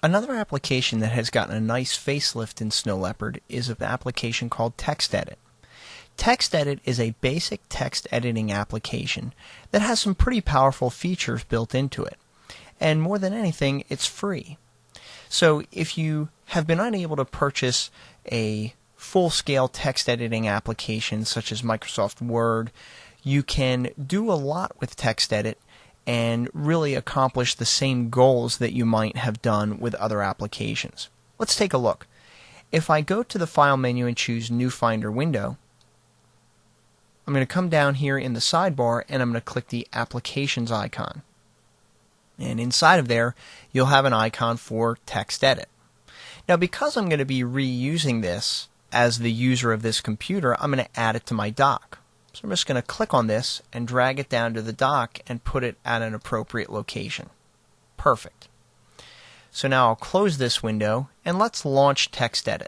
Another application that has gotten a nice facelift in Snow Leopard is an application called TextEdit. TextEdit is a basic text editing application that has some pretty powerful features built into it. And more than anything, it's free. So if you have been unable to purchase a full-scale text editing application such as Microsoft Word, you can do a lot with TextEdit and really accomplish the same goals that you might have done with other applications. Let's take a look. If I go to the File menu and choose New Finder Window, I'm going to come down here in the sidebar and I'm going to click the Applications icon. And inside of there, you'll have an icon for TextEdit. Now, because I'm going to be reusing this as the user of this computer, I'm going to add it to my dock. So I'm just going to click on this and drag it down to the dock and put it at an appropriate location. Perfect. So now I'll close this window and let's launch TextEdit.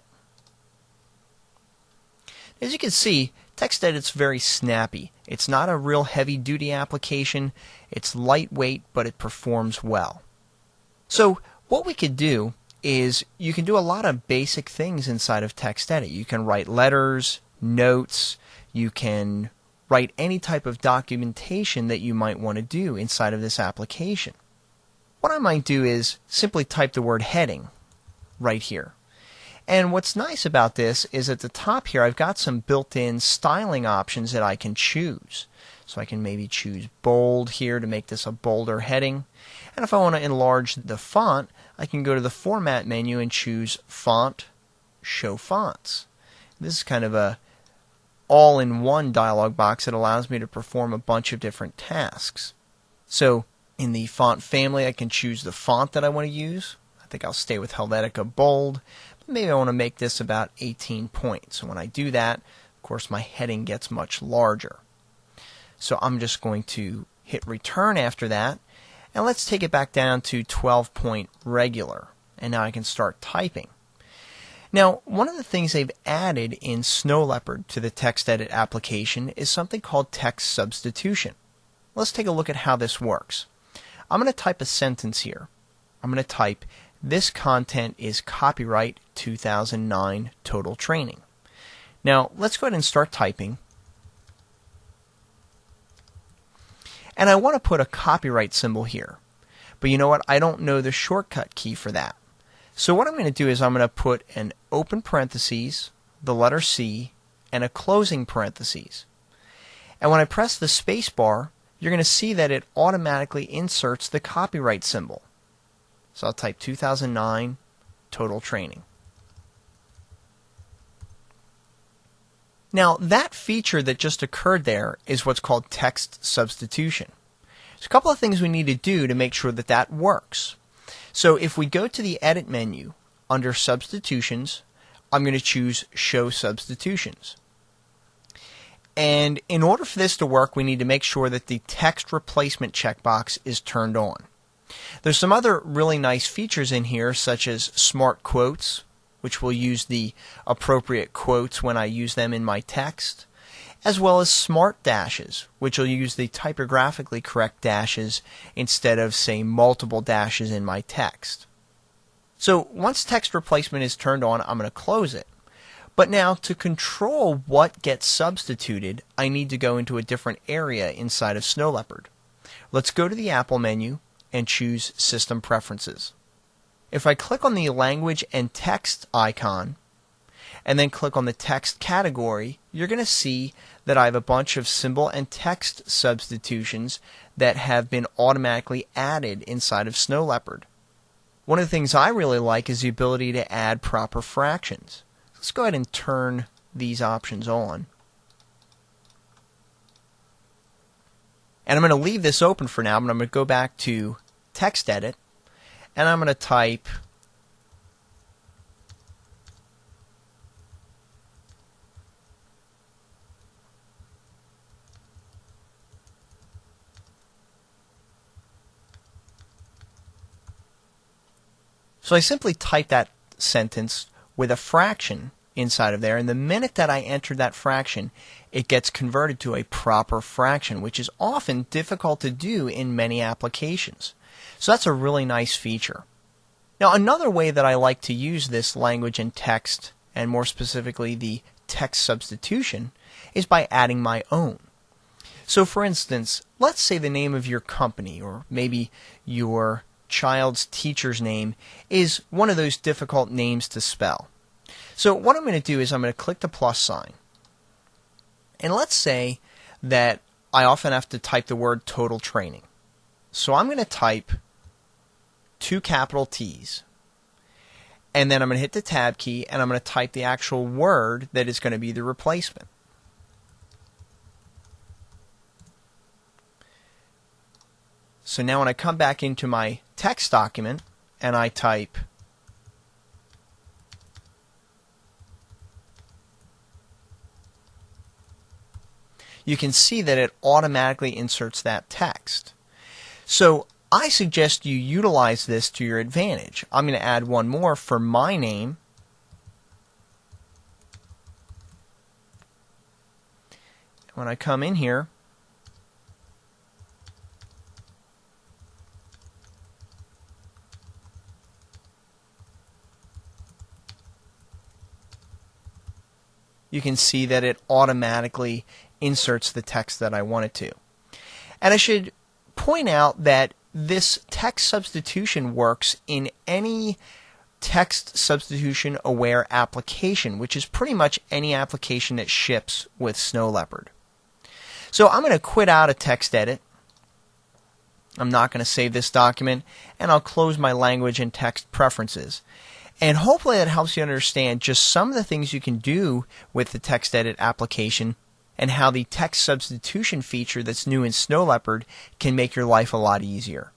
As you can see, TextEdit's very snappy. It's not a real heavy-duty application. It's lightweight, but it performs well. So what we could do is you can do a lot of basic things inside of TextEdit. You can write letters, notes, you can write any type of documentation that you might want to do inside of this application. What I might do is simply type the word heading right here. And what's nice about this is at the top here I've got some built-in styling options that I can choose. So I can maybe choose bold here to make this a bolder heading. And if I want to enlarge the font, I can go to the Format menu and choose Font, Show Fonts. This is kind of a all-in-one dialog box that allows me to perform a bunch of different tasks. So in the font family, I can choose the font that I want to use. I think I'll stay with Helvetica Bold. But maybe I want to make this about 18 points. So when I do that, of course, my heading gets much larger. So I'm just going to hit return after that. And let's take it back down to 12-point regular. And now I can start typing. Now, one of the things they've added in Snow Leopard to the TextEdit application is something called text substitution. Let's take a look at how this works. I'm going to type a sentence here. I'm going to type, "This content is copyright 2009 Total Training." Now, let's go ahead and start typing. And I want to put a copyright symbol here. But you know what? I don't know the shortcut key for that. So what I'm going to do is I'm going to put an open parentheses, the letter C, and a closing parentheses. And when I press the space bar, you're going to see that it automatically inserts the copyright symbol. So I'll type 2009 Total Training. Now, that feature that just occurred there is what's called text substitution. There's a couple of things we need to do to make sure that that works. So if we go to the Edit menu, under Substitutions, I'm going to choose Show Substitutions. And in order for this to work, we need to make sure that the text replacement checkbox is turned on. There's some other really nice features in here, such as Smart Quotes, which will use the appropriate quotes when I use them in my text, as well as Smart Dashes, which will use the typographically correct dashes instead of, say, multiple dashes in my text. So once text replacement is turned on, I'm going to close it. But now, to control what gets substituted, I need to go into a different area inside of Snow Leopard. Let's go to the Apple menu and choose System Preferences. If I click on the Language and Text icon, and then click on the text category, you're going to see that I have a bunch of symbol and text substitutions that have been automatically added inside of Snow Leopard. One of the things I really like is the ability to add proper fractions. Let's go ahead and turn these options on. And I'm going to leave this open for now, but I'm going to go back to TextEdit, and I'm going to type So I simply type that sentence with a fraction inside of there, and the minute that I enter that fraction, it gets converted to a proper fraction, which is often difficult to do in many applications. So that's a really nice feature. Now, another way that I like to use this language and text, and more specifically the text substitution, is by adding my own. So for instance, let's say the name of your company, or maybe your child's teacher's name, is one of those difficult names to spell. So what I'm going to do is I'm going to click the plus sign. And let's say that I often have to type the word total training. So I'm going to type 2 capital T's. And then I'm going to hit the tab key and I'm going to type the actual word that is going to be the replacement. So now when I come back into my text document and I type you can see that it automatically inserts that text. So I suggest you utilize this to your advantage. I'm going to add one more for my name. When I come in here, you can see that it automatically inserts the text that I want it to. And I should point out that this text substitution works in any text substitution aware application, which is pretty much any application that ships with Snow Leopard. So I'm going to quit out of TextEdit. I'm not going to save this document, and I'll close my language and text preferences. And hopefully that helps you understand just some of the things you can do with the TextEdit application and how the text substitution feature that's new in Snow Leopard can make your life a lot easier.